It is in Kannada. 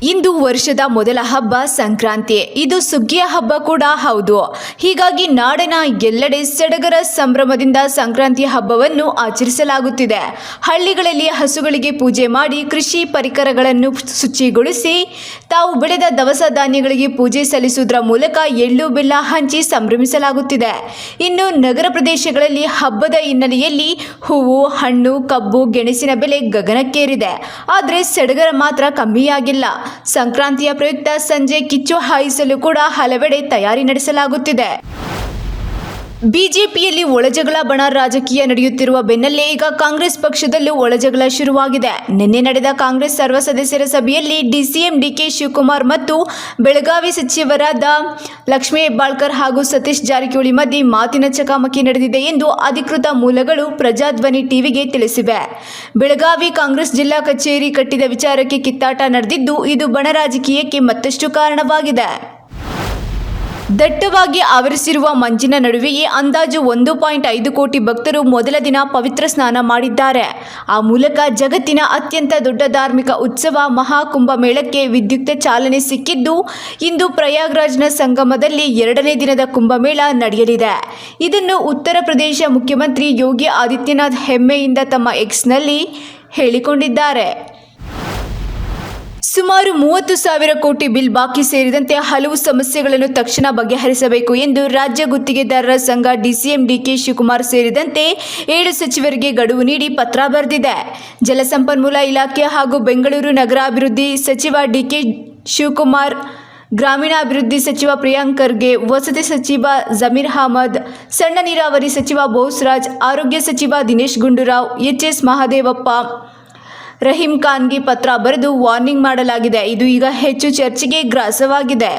ಇಂದು ವರ್ಷದ ಮೊದಲ ಹಬ್ಬ ಸಂಕ್ರಾಂತಿ. ಇದು ಸುಗ್ಗಿಯ ಹಬ್ಬ ಕೂಡ ಹೌದು. ಹೀಗಾಗಿ ನಾಡಿನ ಎಲ್ಲೆಡೆ ಸಡಗರ ಸಂಭ್ರಮದಿಂದ ಸಂಕ್ರಾಂತಿ ಹಬ್ಬವನ್ನು ಆಚರಿಸಲಾಗುತ್ತಿದೆ. ಹಳ್ಳಿಗಳಲ್ಲಿ ಹಸುಗಳಿಗೆ ಪೂಜೆ ಮಾಡಿ ಕೃಷಿ ಪರಿಕರಗಳನ್ನು ಶುಚಿಗೊಳಿಸಿ ತಾವು ಬೆಳೆದ ದವಸ ಧಾನ್ಯಗಳಿಗೆ ಪೂಜೆ ಸಲ್ಲಿಸುವುದರ ಮೂಲಕ ಎಳ್ಳು ಬೆಲ್ಲ ಹಂಚಿ ಸಂಭ್ರಮಿಸಲಾಗುತ್ತಿದೆ. ಇನ್ನು ನಗರ ಪ್ರದೇಶಗಳಲ್ಲಿ ಹಬ್ಬದ ಹಿನ್ನೆಲೆಯಲ್ಲಿ ಹೂವು, ಹಣ್ಣು, ಕಬ್ಬು, ಗೆಣಸಿನ ಬೆಲೆ ಗಗನಕ್ಕೇರಿದೆ. ಆದರೆ ಸಡಗರ ಮಾತ್ರ ಕಮ್ಮಿಯಾಗಿಲ್ಲ. ಸಂಕ್ರಾಂತಿಯ ಪ್ರಯುಕ್ತ ಸಂಜೆ ಕಿಚ್ಚು ಹಾಯಿಸಲು ಕೂಡ ಹಲವೆಡೆ ತಯಾರಿ ನಡೆಸಲಾಗುತ್ತಿದೆ. ಬಿಜೆಪಿಯಲ್ಲಿ ಒಳಜಗಳ ಬಣ ರಾಜಕೀಯ ನಡೆಯುತ್ತಿರುವ ಬೆನ್ನಲ್ಲೇ ಈಗ ಕಾಂಗ್ರೆಸ್ ಪಕ್ಷದಲ್ಲೂ ಒಳಜಗಳ ಶುರುವಾಗಿದೆ. ನಿನ್ನೆ ನಡೆದ ಕಾಂಗ್ರೆಸ್ ಸರ್ವ ಸದಸ್ಯರ ಸಭೆಯಲ್ಲಿ ಡಿಸಿಎಂ ಡಿಕೆ ಶಿವಕುಮಾರ್ ಮತ್ತು ಬೆಳಗಾವಿ ಸಚಿವರಾದ ಲಕ್ಷ್ಮೀ ಹೆಬ್ಬಾಳ್ಕರ್ ಹಾಗೂ ಸತೀಶ್ ಜಾರಕಿಹೊಳಿ ಮಧ್ಯೆ ಮಾತಿನ ಚಕಮಕಿ ನಡೆದಿದೆ ಎಂದು ಅಧಿಕೃತ ಮೂಲಗಳು ಪ್ರಜಾಧ್ವನಿ ಟಿವಿಗೆ ತಿಳಿಸಿವೆ. ಬೆಳಗಾವಿ ಕಾಂಗ್ರೆಸ್ ಜಿಲ್ಲಾ ಕಚೇರಿ ಕಟ್ಟಿದ ವಿಚಾರಕ್ಕೆ ಕಿತ್ತಾಟ ನಡೆದಿದ್ದು, ಇದು ಬಣ ರಾಜಕೀಯಕ್ಕೆ ಮತ್ತಷ್ಟು ಕಾರಣವಾಗಿದೆ. ದಟ್ಟವಾಗಿ ಆವರಿಸಿರುವ ಮಂಜಿನ ನಡುವೆಯೇ ಅಂದಾಜು 1.5 ಕೋಟಿ ಭಕ್ತರು ಮೊದಲ ದಿನ ಪವಿತ್ರ ಸ್ನಾನ ಮಾಡಿದ್ದಾರೆ. ಆ ಮೂಲಕ ಜಗತ್ತಿನ ಅತ್ಯಂತ ದೊಡ್ಡ ಧಾರ್ಮಿಕ ಉತ್ಸವ ಮಹಾಕುಂಭಮೇಳಕ್ಕೆ ವಿದ್ಯುಕ್ತ ಚಾಲನೆ ಸಿಕ್ಕಿದ್ದು, ಇಂದು ಪ್ರಯಾಗ್ರಾಜ್ನ ಸಂಗಮದಲ್ಲಿ 2ನೇ ದಿನದ ಕುಂಭಮೇಳ ನಡೆಯಲಿದೆ. ಇದನ್ನು ಉತ್ತರ ಪ್ರದೇಶ ಮುಖ್ಯಮಂತ್ರಿ ಯೋಗಿ ಆದಿತ್ಯನಾಥ್ ಹೆಮ್ಮೆಯಿಂದ ತಮ್ಮ ಎಕ್ಸ್ನಲ್ಲಿ ಹೇಳಿಕೊಂಡಿದ್ದಾರೆ. ಸುಮಾರು 30,000 ಕೋಟಿ ಬಿಲ್ ಬಾಕಿ ಸೇರಿದಂತೆ ಹಲವು ಸಮಸ್ಯೆಗಳನ್ನು ತಕ್ಷಣ ಬಗೆಹರಿಸಬೇಕು ಎಂದು ರಾಜ್ಯ ಗುತ್ತಿಗೆದಾರರ ಸಂಘ ಡಿಸಿಎಂ ಡಿಕೆ ಶಿವಕುಮಾರ್ ಸೇರಿದಂತೆ 7 ಸಚಿವರಿಗೆ ಗಡುವು ನೀಡಿ ಪತ್ರ ಬರೆದಿದೆ. ಜಲಸಂಪನ್ಮೂಲ ಇಲಾಖೆ ಹಾಗೂ ಬೆಂಗಳೂರು ನಗರಾಭಿವೃದ್ಧಿ ಸಚಿವ ಡಿಕೆ ಶಿವಕುಮಾರ್, ಗ್ರಾಮೀಣಾಭಿವೃದ್ಧಿ ಸಚಿವ ಪ್ರಿಯಾಂಕ್ ಖರ್ಗೆ, ವಸತಿ ಸಚಿವ ಜಮೀರ್ ಅಹಮದ್, ಸಣ್ಣ ನೀರಾವರಿ ಸಚಿವ ಬೋಸ್ರಾಜ್, ಆರೋಗ್ಯ ಸಚಿವ ದಿನೇಶ್ ಗುಂಡೂರಾವ್, ಎಚ್.ಎಸ್. ಮಹದೇವಪ್ಪ, ರಹೀಂ ಖಾನ್ಗೆ ಪತ್ರ ಬರೆದು ವಾರ್ನಿಂಗ್ ಮಾಡಲಾಗಿದೆ. ಇದು ಈಗ ಹೆಚ್ಚು ಚರ್ಚೆಗೆ ಗ್ರಾಸವಾಗಿದೆ.